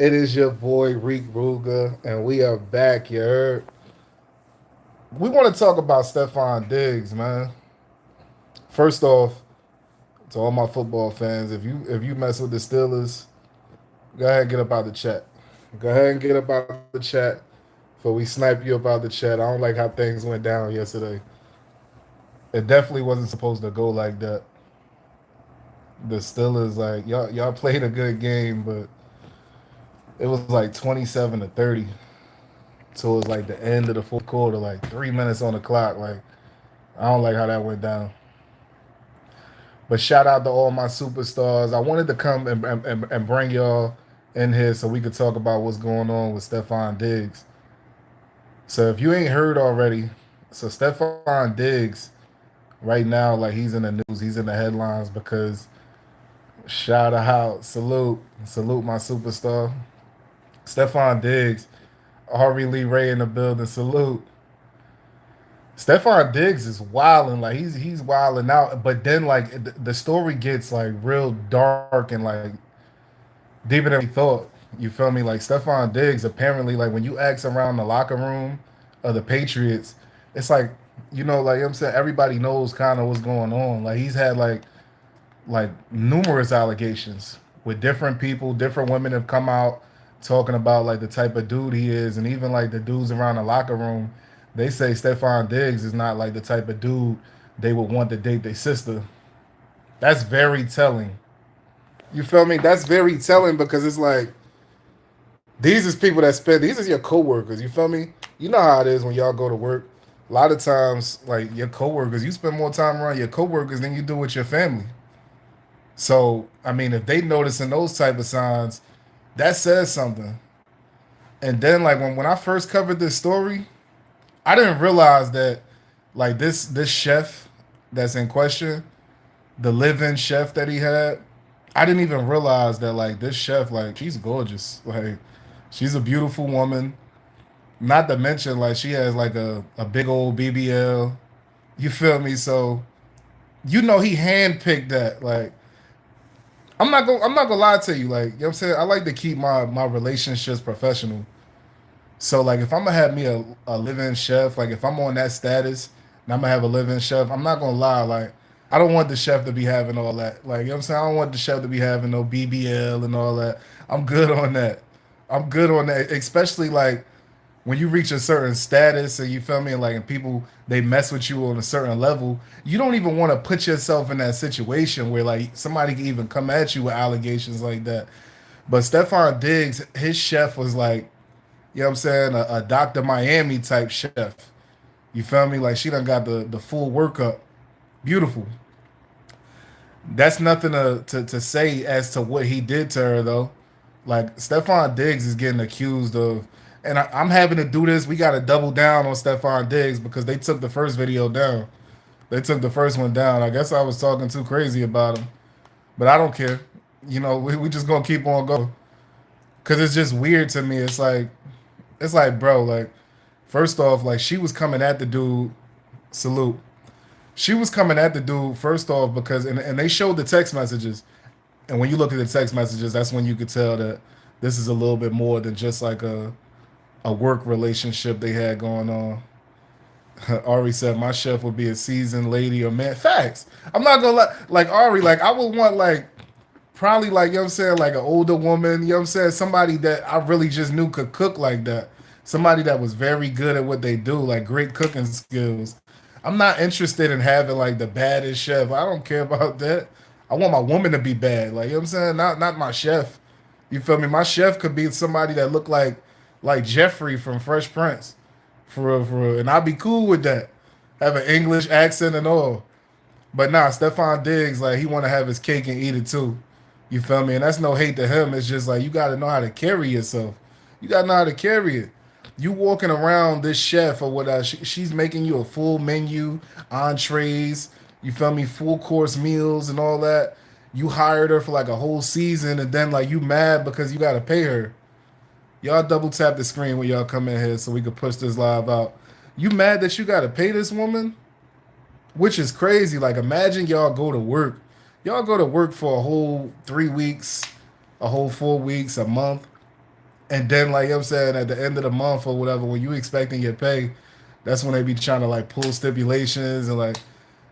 It is your boy Reek Ruga, and we are back. You heard? We want to talk about Stefon Diggs, man. First off, to all my football fans, if you mess with the Steelers, go ahead and get up out the chat. Go ahead and get up out the chat, for we snipe you about the chat. I don't like how things went down yesterday. It definitely wasn't supposed to go like that. The Steelers, like y'all played a good game, but it was like 27-30. So it was like the end of the fourth quarter, like 3 minutes on the clock. Like I don't like how that went down. But shout out to all my superstars. I wanted to come and bring y'all in here so we could talk about what's going on with Stefon Diggs. So if you ain't heard already, so Stefon Diggs right now, like he's in the news, he's in the headlines because shout out, salute my superstar. Stefon Diggs, Harvey Lee Ray in the building, salute. Stefon Diggs is wilding, like he's wilding out, but then like the story gets like real dark and like deeper than we thought. You feel me? Like Stefon Diggs, apparently, like when you ask around the locker room of the Patriots, it's like like I'm saying, everybody knows kind of what's going on. Like he's had like numerous allegations with different people, different women have come out talking about like the type of dude he is, and even like the dudes around the locker room, they say Stefon Diggs is not like the type of dude they would want to date their sister. That's very telling. You feel me? That's very telling because it's like these is people that spend. These is your coworkers. You feel me? You know how it is when y'all go to work. A lot of times, like your coworkers, you spend more time around your coworkers than you do with your family. So I mean, if they noticing those type of signs, that says something. And then like when I first covered this story, I didn't realize that like this chef that's in question, the live-in chef that he had, I didn't even realize that like this chef, like she's gorgeous. Like she's a beautiful woman. Not to mention like she has like a big old BBL. You feel me? So he handpicked that. Like I'm not gonna lie to you. Like, you know what I'm saying? I like to keep my relationships professional. So like if I'm gonna have me a live-in chef, like if I'm on that status and I'm gonna have a live-in chef, I'm not gonna lie, like I don't want the chef to be having all that. Like, you know what I'm saying? I don't want the chef to be having no BBL and all that. I'm good on that. I'm good on that. Especially like when you reach a certain status and you feel me, like and people they mess with you on a certain level, you don't even want to put yourself in that situation where like somebody can even come at you with allegations like that. But Stefon Diggs, his chef was like, you know what I'm saying, a Dr. Miami type chef. You feel me? Like she done got the full workup. Beautiful. That's nothing to say as to what he did to her though. Like Stefon Diggs is getting accused of, and I'm having to do this. We got to double down on Stefon Diggs because they took the first video down. They took the first one down. I guess I was talking too crazy about him, but I don't care. We just gonna keep on going because it's just weird to me. It's like, bro, like first off, like she was coming at the dude. Salute. She was coming at the dude first off because and they showed the text messages. And when you look at the text messages, that's when you could tell that this is a little bit more than just like a work relationship they had going on. Ari said my chef would be a seasoned lady or man. Facts. I'm not gonna lie. Like Ari, like I would want like probably like you know what I'm saying, like an older woman, you know what I'm saying, somebody that I really just knew could cook like that. Somebody that was very good at what they do, like great cooking skills. I'm not interested in having like the baddest chef. I don't care about that. I want my woman to be bad. Like you know what I'm saying? Not my chef. You feel me? My chef could be somebody that looked like Jeffrey from Fresh Prince. For real. And I'd be cool with that. Have an English accent and all. But nah, Stefon Diggs, like he wanna have his cake and eat it too. You feel me? And that's no hate to him. It's just like you gotta know how to carry yourself. You gotta know how to carry it. You walking around this chef or whatever, she's making you a full menu, entrees, you feel me, full course meals and all that. You hired her for like a whole season and then like you mad because you gotta pay her. Y'all double tap the screen when y'all come in here so we can push this live out. You mad that you gotta pay this woman? Which is crazy. Like imagine y'all go to work. Y'all go to work for a whole 3 weeks, a whole 4 weeks, a month. And then, like I'm saying, at the end of the month or whatever, when you expecting your pay, that's when they be trying to like pull stipulations and like,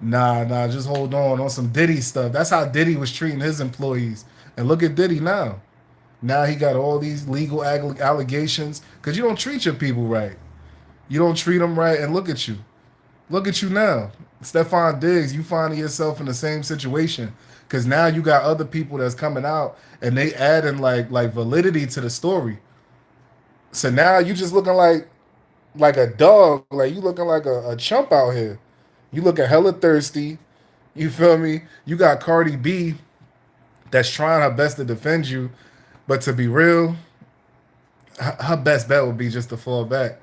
nah, just hold on some Diddy stuff. That's how Diddy was treating his employees. And look at Diddy now. Now he got all these legal allegations because you don't treat your people right. You don't treat them right, and look at you. Look at you now. Stefon Diggs, you finding yourself in the same situation because now you got other people that's coming out and they adding like validity to the story. So now you just looking like a dog, like you looking like a chump out here. You looking hella thirsty. You feel me? You got Cardi B that's trying her best to defend you, but to be real, her best bet would be just to fall back.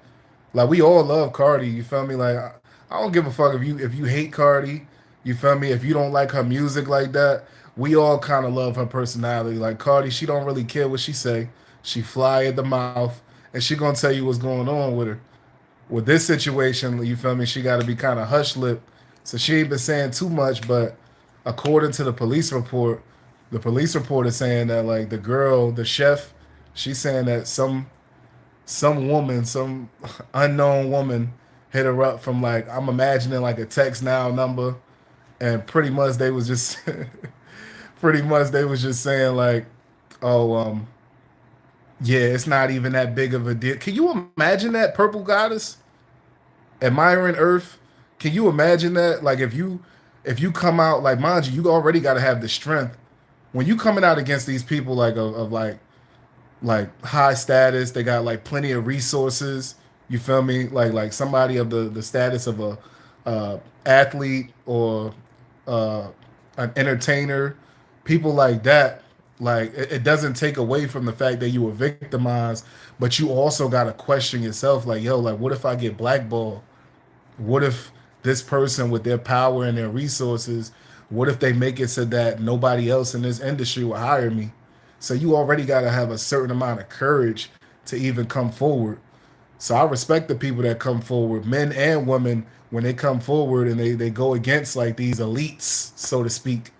Like we all love Cardi, you feel me? Like I don't give a fuck if you hate Cardi, you feel me? If you don't like her music like that, we all kind of love her personality. Like Cardi, she don't really care what she say. She fly at the mouth, and she gonna tell you what's going on with her. With this situation, you feel me? She got to be kind of hush lip, so she ain't been saying too much. But according to the police report is saying that like the girl, the chef, she's saying that some woman, some unknown woman, hit her up from like I'm imagining like a text now number, and pretty much they was just pretty much they was just saying like, oh yeah, it's not even that big of a deal. Can you imagine that, Purple Goddess, admiring Earth? Can you imagine that? Like if you come out like mind you already got to have the strength when you coming out against these people like of like high status. They got like plenty of resources. You feel me? Like somebody of the status of a athlete or uh, an entertainer, people like that. Like it doesn't take away from the fact that you were victimized, but you also got to question yourself. Like yo, like what if I get blackballed? What if this person with their power and their resources, what if they make it so that nobody else in this industry will hire me? So you already got to have a certain amount of courage to even come forward. So I respect the people that come forward, men and women, when they come forward and they go against like these elites, so to speak.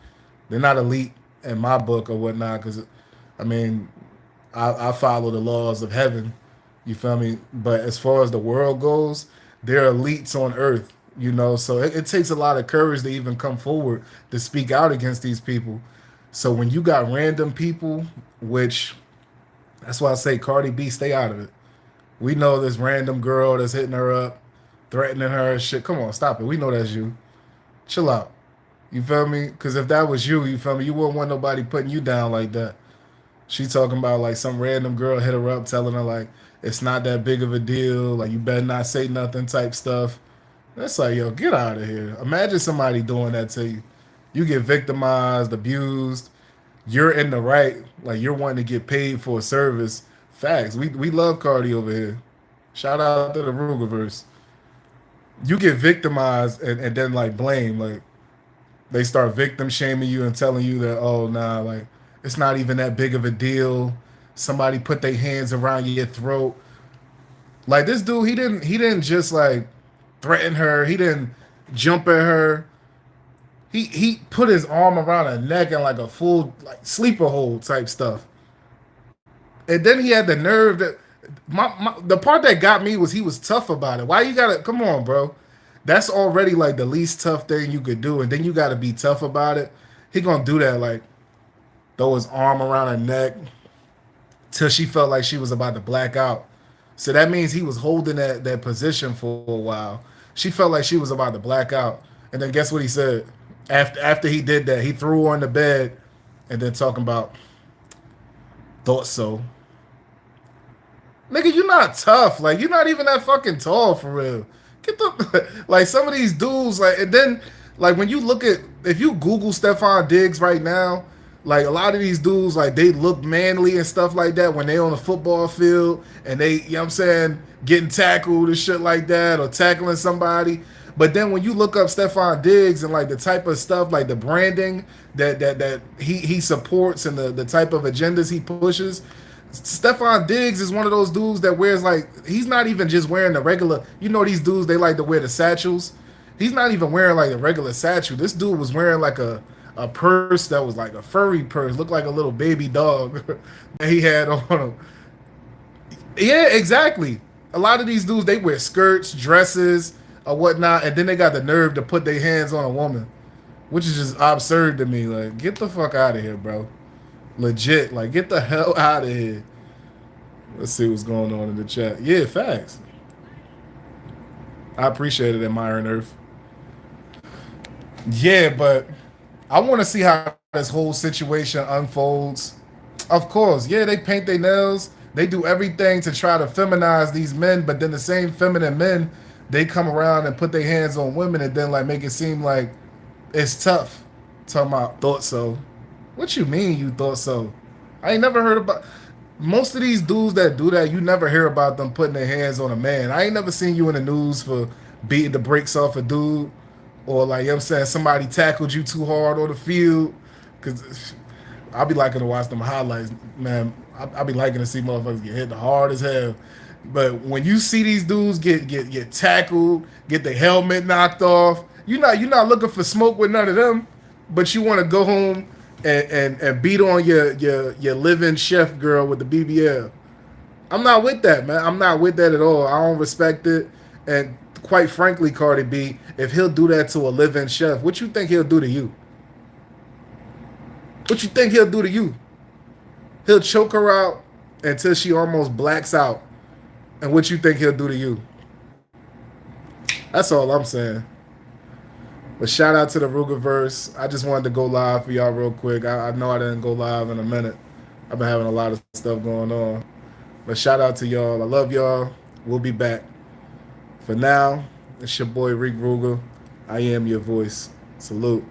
They're not elite in my book or whatnot, because I mean, I follow the laws of heaven. You feel me? But as far as the world goes, they're elites on earth. You know, so it takes a lot of courage to even come forward to speak out against these people. So when you got random people, which that's why I say Cardi B, stay out of it. We know this random girl that's hitting her up, threatening her and shit. Come on, stop it. We know that's you. Chill out. You feel me? Because if that was you, you feel me, you wouldn't want nobody putting you down like that. She talking about like some random girl hit her up, telling her like it's not that big of a deal. Like you better not say nothing type stuff. That's like, yo, get out of here. Imagine somebody doing that to you. You get victimized, abused. You're in the right. Like you're wanting to get paid for a service. Facts. We love Cardi over here. Shout out to the Rugerverse. You get victimized and then like blame. Like they start victim shaming you and telling you that, oh nah, like it's not even that big of a deal. Somebody put their hands around your throat. Like this dude, he didn't just like threaten her. He didn't jump at her. He put his arm around her neck and like a full like sleeper hold type stuff. And then he had the nerve that the part that got me was he was tough about it. Why you gotta come on, bro? That's already like the least tough thing you could do, and then you gotta be tough about it. He gonna do that like throw his arm around her neck till she felt like she was about to black out. So that means he was holding that position for a while. She felt like she was about to black out. And then guess what he said? After he did that, he threw her in the bed and then talking about thought so. Nigga, you're not tough. Like you're not even that fucking tall for real. Get the like some of these dudes like and then like when you look at if you Google Stefon Diggs right now, like a lot of these dudes like they look manly and stuff like that when they on the football field and they, you know what I'm saying, getting tackled and shit like that or tackling somebody. But then when you look up Stefon Diggs and like the type of stuff like the branding that he supports and the type of agendas he pushes, Stefon Diggs is one of those dudes that wears like he's not even just wearing the regular. You know these dudes they like to wear the satchels. He's not even wearing like a regular satchel. This dude was wearing like a purse that was like a furry purse, looked like a little baby dog that he had on him. Yeah, exactly. A lot of these dudes they wear skirts, dresses, or whatnot, and then they got the nerve to put their hands on a woman, which is just absurd to me. Like, get the fuck out of here, bro. Legit, like, get the hell out of here. Let's see what's going on in the chat. Yeah, facts. I appreciate it, admiring Earth. Yeah, but I want to see how this whole situation unfolds. Of course, yeah, they paint their nails. They do everything to try to feminize these men, but then the same feminine men, they come around and put their hands on women and then like make it seem like it's tough. Talking about thought so. What you mean you thought so? I ain't never heard about most of these dudes that do that. You never hear about them putting their hands on a man. I ain't never seen you in the news for beating the brakes off a dude, or like you know what I'm saying somebody tackled you too hard on the field. Cause I'll be liking to watch them highlights, man. I'll be liking to see motherfuckers get hit hard as hell. But when you see these dudes get tackled, get the helmet knocked off, you're not looking for smoke with none of them, but you want to go home and beat on your living chef girl with the BBL. I'm not with that, man. I'm not with that at all. I don't respect it. And quite frankly, Cardi B, if he'll do that to a living chef, what you think he'll do to you? What you think he'll do to you? He'll choke her out until she almost blacks out. And what you think he'll do to you? That's all I'm saying. But shout out to the Rugerverse. I just wanted to go live for y'all real quick. I know I didn't go live in a minute. I've been having a lot of stuff going on. But shout out to y'all. I love y'all. We'll be back. For now, it's your boy Rick Ruger. I am your voice. Salute.